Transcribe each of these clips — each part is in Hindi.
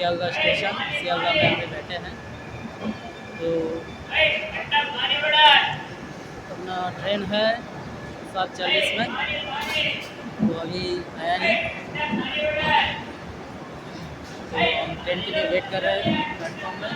सियालदह स्टेशन सियालदह में अभी बैठे हैं। तो अपना ट्रेन है 7:40 में, तो अभी आया नहीं। तो हम ट्रेन के लिए वेट कर रहे हैं प्लेटफॉर्म में।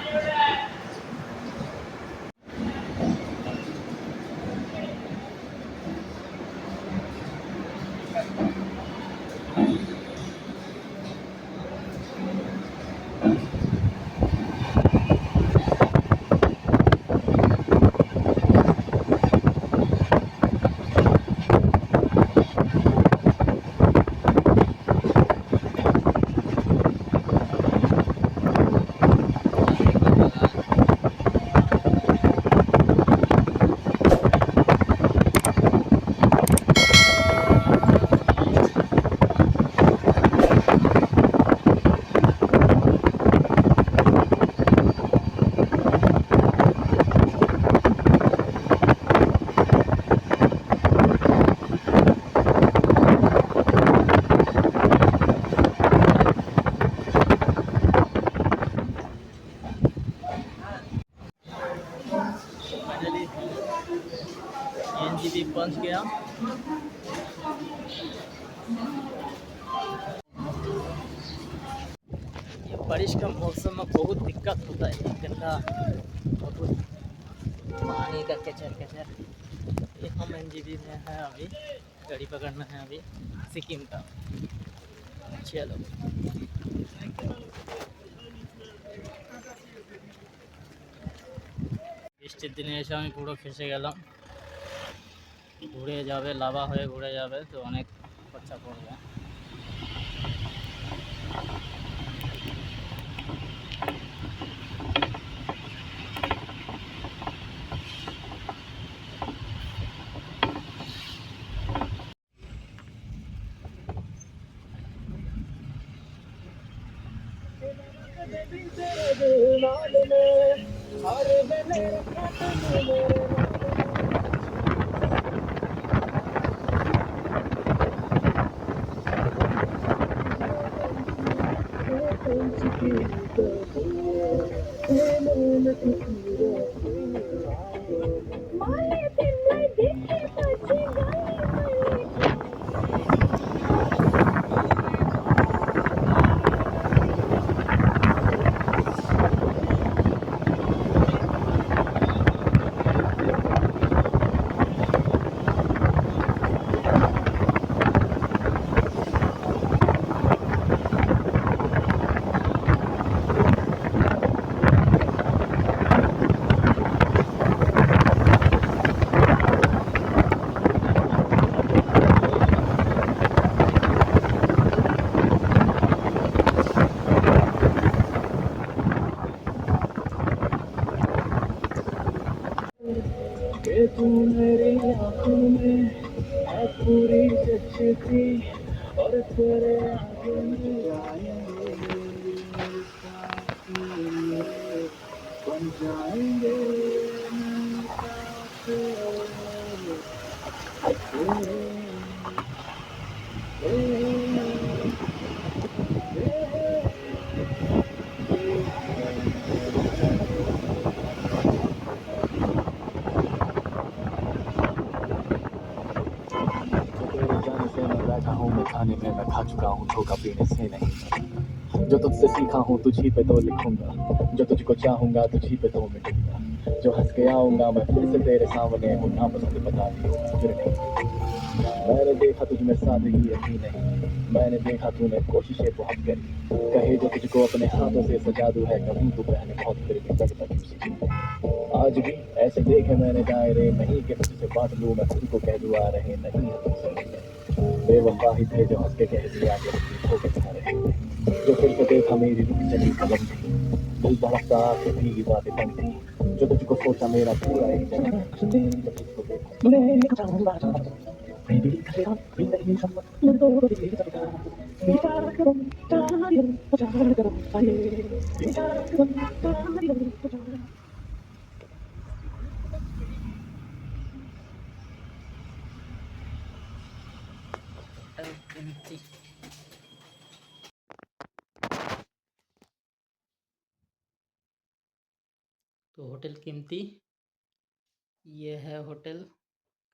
फाइनली एनजीबी पहुंच गया। ये बारिश का मौसम में बहुत दिक्कत होता है, गंदा बहुत पानी का कचर कचर। ये हम एनजीबी में है, अभी गाड़ी पकड़ना है अभी सिक्किम का। चलो বৃষ্টির দিনে এসে আমি পুরো ফেসে গেলাম। ঘুরে যাবে, লাভা হয়ে ঘুরে যাবে, তো অনেক খরচা পড়বে। तू मेरी आँखों में है पूरी सच्ची, और तेरे आगे बन जाएंगे बैठा हूँ मैं खाने में, मैं खा चुका हूँ धोखा पीने से नहीं। जो तुझसे सीखा हूँ तुझी पे तो लिखूंगा, जो तुझको चाहूंगा तुझी पे तो मिटूंगा। जो हंस के आऊंगा मैं फिर से तेरे सामने हूँ, ना पसंद बता दी फिर नहीं। मैंने देखा तुझ में सादगी यही नहीं, मैंने देखा तूने कोशिशें बहुत करी। कहे जो तुझको अपने हाथों से सजा दूं है कहीं तू पहने बहुत फिर भी तक आज भी ऐसे देखे मैंने दायरे नहीं कि तुझसे बांट लूं मैं खुद को कह दूं आ रहे नहीं है तुझसे। बेवफा ही थे जो हंस के कह दिया कि हो के रहे, जो फिर से देखा मेरी रुक चली कदम थी, दिल बहकता आके भीगी बातें बन थी। जो तुझको सोचा मेरा पूरा एक जन्म, जब तुझको देखा empty. तो होटल कीमती, ये है होटल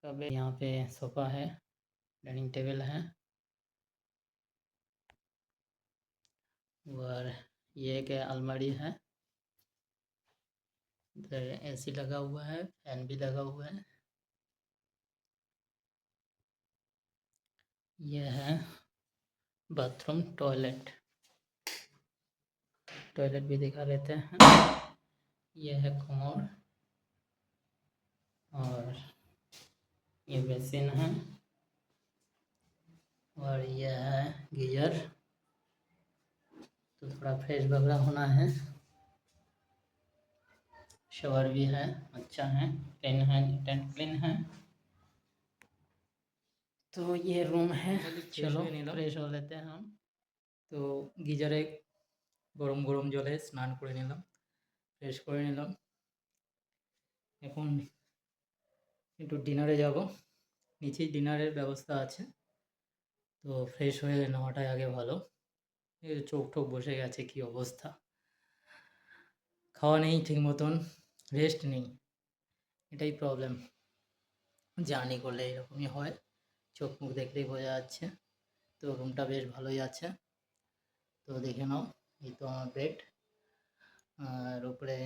का बेड। यहाँ पे सोफ़ा है, डाइनिंग टेबल है, और ये एक अलमारी है। इधर एसी लगा हुआ है, फैन भी लगा हुआ है। ये है बाथरूम, टॉयलेट भी दिखा देते हैं। ये है कमोड, और ये बेसिन है, और ये है गीजर। तो थोड़ा फ्रेश वगैरह होना है। शावर भी है, अच्छा है, क्लीन है, नीट एंड क्लीन है। तो ये रूम है। चलो फ्रेश हो लेते हैं हम। तो গিজারে গরম গরম জলে স্নান করে নিলাম, ফ্রেশ করে নিলাম। এখন একটু ডিনারে যাব, নিচেই ডিনারের ব্যবস্থা আছে। তো ফ্রেশ হয়ে নেওয়াটাই আগে ভালো। এই যে চোখ টোক বসে গেছে, কী অবস্থা! খাওয়া নেই ঠিক মতন, রেস্ট নেই, এটাই প্রবলেম। জার্নি করলে এরকমই হয়, চোখ মুখ দেখলেই বোঝা যাচ্ছে। তো রুমটা বেশ ভালোই আছে। তো দেখে নাও, এই তো আমার বেড, আর উপরে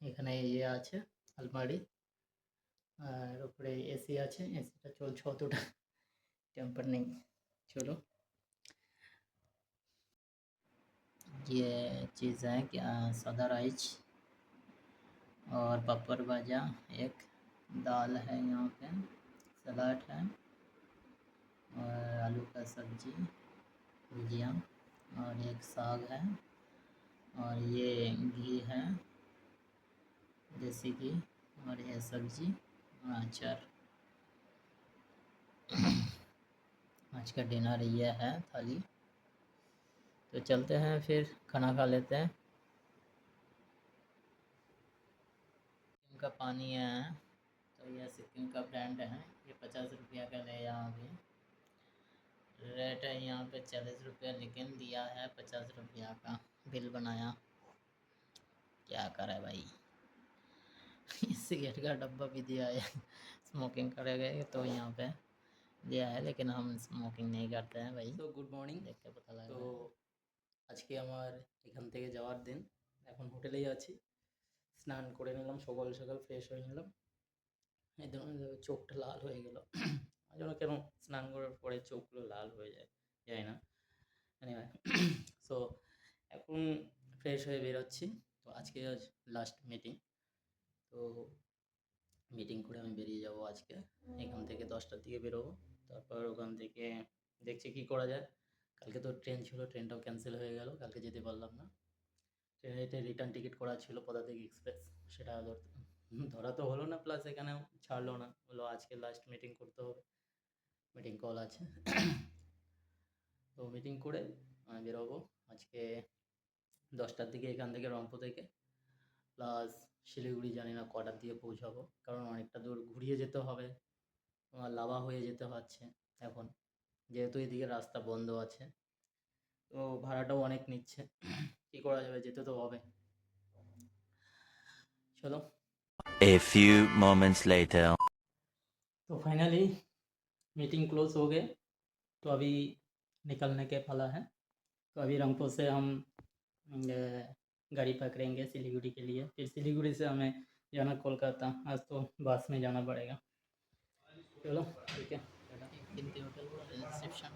এখানে ইয়ে আছে আলমারি, আর উপরে এসি আছে, এসিটা চলছে, অতটা টেম্পার নেই। चलो, ये चीज़ है क्या, सादा राइस और पापड़ भाजा, एक दाल है यहाँ पे, सलाद है, और आलू का सब्जी, भुजिया, और एक साग है, और ये घी है, देसी घी, और ये सब्जी और अचार। आज का डिनर ये है थाली। तो चलते हैं फिर खाना खा लेते हैं। सिक्किम का पानी है, तो यह सिक्किम का ब्रांड है। ये 50 रुपया का ले, यहाँ भी रेट है यहाँ पे 40 रुपया, लेकिन दिया है 50 रुपया का। बिल बनाया, क्या करे भाई। सिगरेट का डब्बा भी दिया है, स्मोकिंग करेंगे तो यहाँ पे दिया है, लेकिन हम स्मोकिंग नहीं करते हैं भाई। तो गुड मॉर्निंग, देख के पता लगा। तो আজকে আমার এখান থেকে যাওয়ার দিন। এখন হোটেলেই আছি, স্নান করে নিলাম, সকাল সকাল ফ্রেশ হয়ে নিলাম। এই ধরনের চোখটা লাল হয়ে গেল, যেন কেন স্নান করার পরে চোখগুলো লাল হয়ে যায়, যায় না। এনিওয়ে, সো এখন ফ্রেশ হয়ে বেরোচ্ছি। তো আজকে লাস্ট মিটিং, তো মিটিং করে আমি বেরিয়ে যাব আজকে। এখান থেকে 10টার দিকে বেরোবো, তারপর ওখান থেকে দেখছি কী করা যায়। কালকে তো ট্রেন ছিল, ট্রেনটাও ক্যান্সেল হয়ে গেল, কালকে যেতে পারলাম না। ট্রেনেতে রিটার্ন টিকিট করা ছিল পদাতিক এক্সপ্রেস, সেটা ধরা তো হলো না, প্লাস এখানেও ছাড়লো না, বললো আজকে লাস্ট মিটিং করতে হবে, মিটিং কল আছে। তো মিটিং করে আমি বেরোবো আজকে 10টার দিকে এখান থেকে, রংপুর থেকে। প্লাস শিলিগুড়ি জানি না কটার দিকে পৌঁছাবো, কারণ অনেকটা দূর ঘুরিয়ে যেতে হবে, তোমার লাভা হয়ে যেতে হচ্ছে এখন, যেহেতু এদিকে রাস্তা বন্ধ আছে। তো ভাড়াটাও অনেক নিচ্ছে, কী করা যাবে, যেতে তো হবে। चलो, A few moments later. तो फाइनली मीटिंग क्लोज हो गए। तो अभी निकलने के पाला है। तो अभी रंगपुर से हम गाड़ी पकड़ेंगे सिलीगुड़ी के लिए, फिर सिलीगुड़ी से हमें जाना कोलकाता। आज तो बस में जाना पड़ेगा। चलो ठीक है। कीमती होटल रिसेप्शन,